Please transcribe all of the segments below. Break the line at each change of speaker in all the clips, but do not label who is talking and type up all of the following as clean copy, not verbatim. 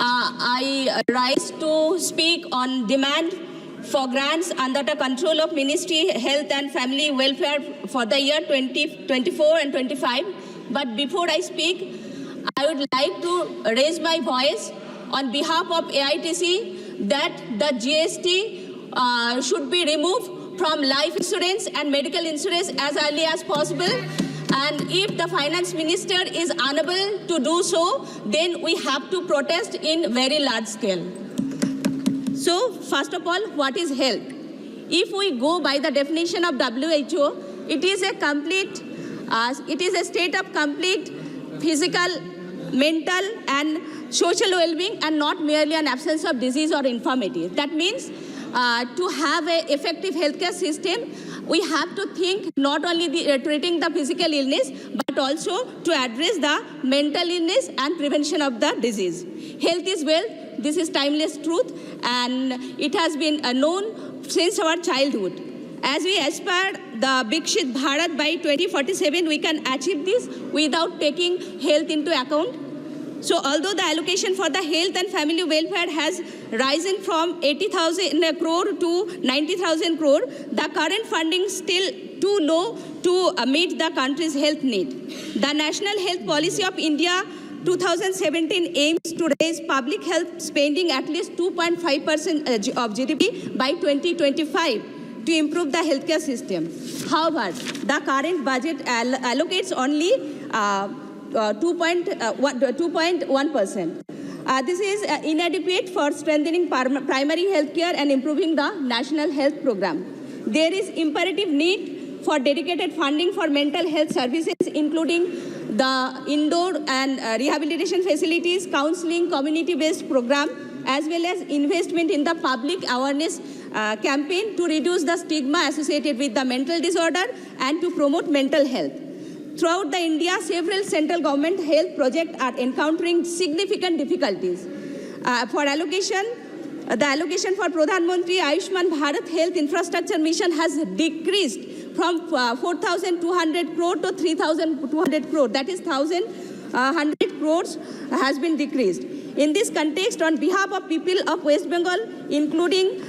I rise to speak on demand for grants under the control of Ministry Health and Family Welfare for the year 2024 and 25. But before I speak, I would like to raise my voice on behalf of AITC that the GST should be removed from life insurance and medical insurance as early as possible. And if the finance minister is unable to do so, then we have to protest in very large scale. So, first of all, what is health? If we go by the definition of WHO, it is a state of complete physical, mental, and social well-being, and not merely an absence of disease or infirmity. That means to have an effective healthcare system, we have to think not only treating the physical illness, but also to address the mental illness and prevention of the disease. Health is wealth. This is timeless truth, and it has been known since our childhood. As we aspire the Viksit Bharat by 2047, we can achieve this without taking health into account. So although the allocation for the health and family welfare has risen from 80,000 crore to 90,000 crore, the current funding is still too low to meet the country's health need. The National Health Policy of India 2017 aims to raise public health spending at least 2.5% of GDP by 2025 to improve the healthcare system. However, the current budget allocates only 2.1%. This is inadequate for strengthening primary health care and improving the national health program. There is imperative need for dedicated funding for mental health services, including the indoor and rehabilitation facilities, counseling, community-based program, as well as investment in the public awareness campaign to reduce the stigma associated with the mental disorder and to promote mental health. Throughout the India, several central government health projects are encountering significant difficulties. For allocation, the allocation for Pradhan Mantri Ayushman Bharat Health Infrastructure Mission has decreased from 4,200 crore to 3,200 crore. That is 1,100 crores has been decreased. In this context, on behalf of people of West Bengal, including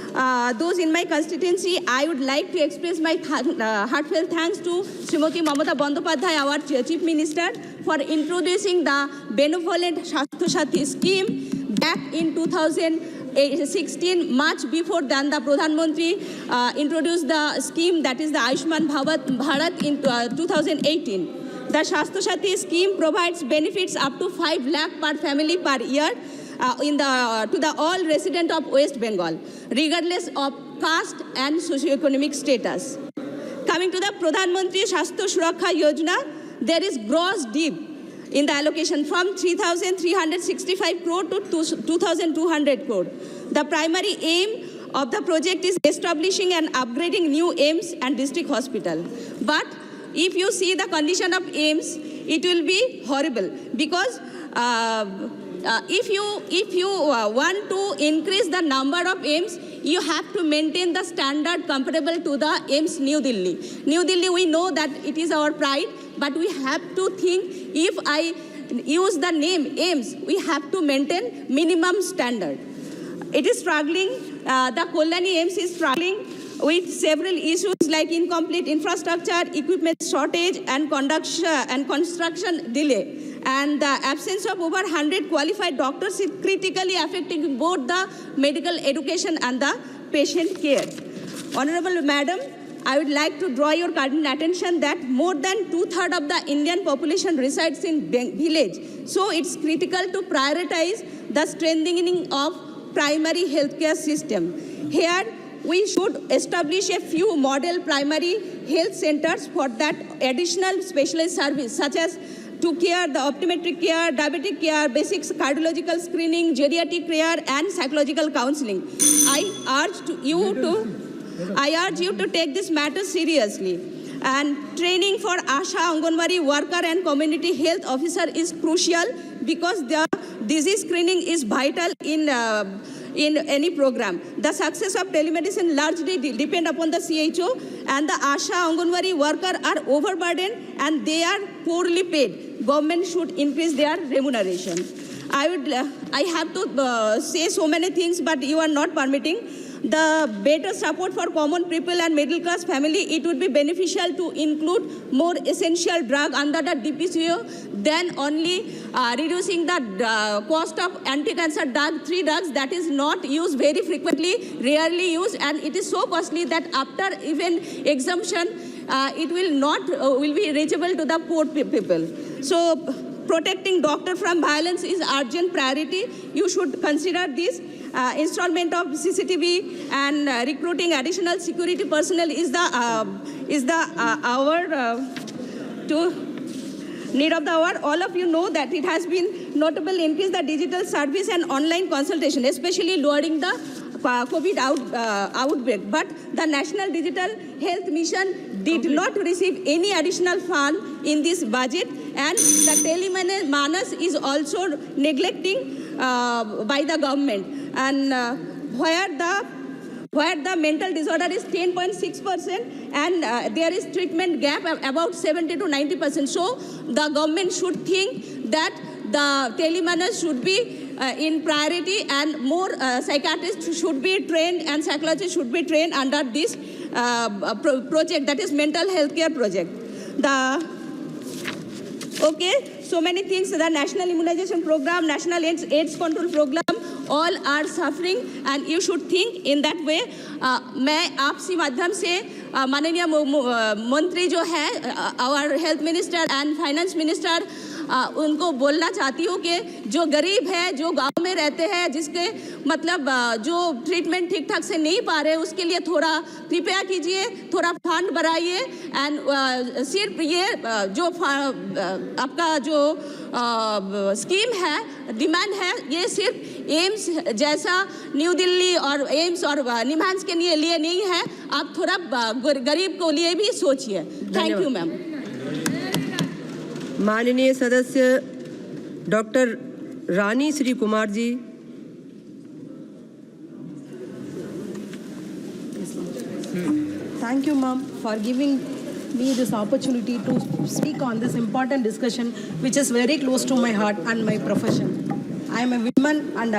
those in my constituency, I would like to express my heartfelt thanks to Srimati Mamata Bandyopadhyay, our Chief Minister, for introducing the benevolent Swasthya Sathi scheme back in 2016, much before than the Pradhan Mantri introduced the scheme, that is the Ayushman Bharat in 2018. The Swasthya Sathi scheme provides benefits up to 5 lakh per family per year to the all resident of West Bengal, regardless of caste and socio-economic status. Coming to the Pradhan Mantri Swasthya Suraksha Yojana, there is gross dip in the allocation from 3,365 crore to 2,200 crore. The primary aim of the project is establishing and upgrading new AIIMS and district hospital. But if you see the condition of AIIMS, it will be horrible, because if you want to increase the number of AIIMS, you have to maintain the standard comparable to the AIIMS New Delhi. New Delhi, we know that it is our pride, but we have to think, if I use the name AIIMS, we have to maintain minimum standard. It is struggling, the Kalyani AIIMS is struggling with several issues like incomplete infrastructure, equipment shortage, and construction delay. And the absence of over 100 qualified doctors is critically affecting both the medical education and the patient care. Honorable Madam, I would like to draw your current attention that more than 2/3 of the Indian population resides in village. So it's critical to prioritize the strengthening of primary healthcare system. Here, we should establish a few model primary health centers for that additional specialized service, such as to care, the optometric care, diabetic care, basic cardiological screening, geriatric care, and psychological counseling. I urge you to take this matter seriously. And training for ASHA, Anganwadi worker, and community health officer is crucial, because the disease screening is vital in any program. The success of telemedicine largely depend upon the CHO, and the ASHA Anganwadi worker are overburdened and they are poorly paid. Government should increase their remuneration. I have to say so many things, but you are not permitting. The better support for common people and middle class family, it would be beneficial to include more essential drug under the DPCO than only reducing the cost of anti-cancer drug, 3 drugs that is not used very frequently, rarely used, and it is so costly that after even exemption, it will not will be reachable to the poor people. So protecting doctor from violence is urgent priority. You should consider this. Installment of CCTV and recruiting additional security personnel is the hour to need of the hour. All of you know that it has been notable increase the digital service and online consultation, especially lowering the COVID outbreak. But the National Digital Health Mission did not receive any additional fund in this budget, and the Telemanas is also neglecting by the government. And where the mental disorder is 10.6% and there is treatment gap about 70 to 90%. So the government should think that the Telemanas should be in priority, and more psychiatrists should be trained and psychologists should be trained under this project, that is mental health care project. So many things, the National Immunization Program, National AIDS Control Program, all are suffering, and you should think in that way. मैं आपसी माध्यम से माननीय मंत्री जो है, our health minister and finance minister, उनको बोलना चाहती हूँ कि जो गरीब है, जो गांव में रहते हैं, जिसके मतलब जो ट्रीटमेंट ठीक ठाक से नहीं पा रहे, उसके लिए थोड़ा कृपया कीजिए, थोड़ा फंड बढ़ाइए, एंड सिर्फ ये जो आपका जो स्कीम है, डिमांड है, ये सिर्फ एम्स जैसा न्यू दिल्ली और एम्स और निम्हांस के लिए नहीं है. आप थोड़ा गरीब को लिए भी सोचिए. Thank you ma'am.
माननीय सदस्य doctor Rani Shri Kumar ji.
Thank you, ma'am, for giving me this opportunity to speak on this important discussion, which is very close to my heart and my profession. I am a woman and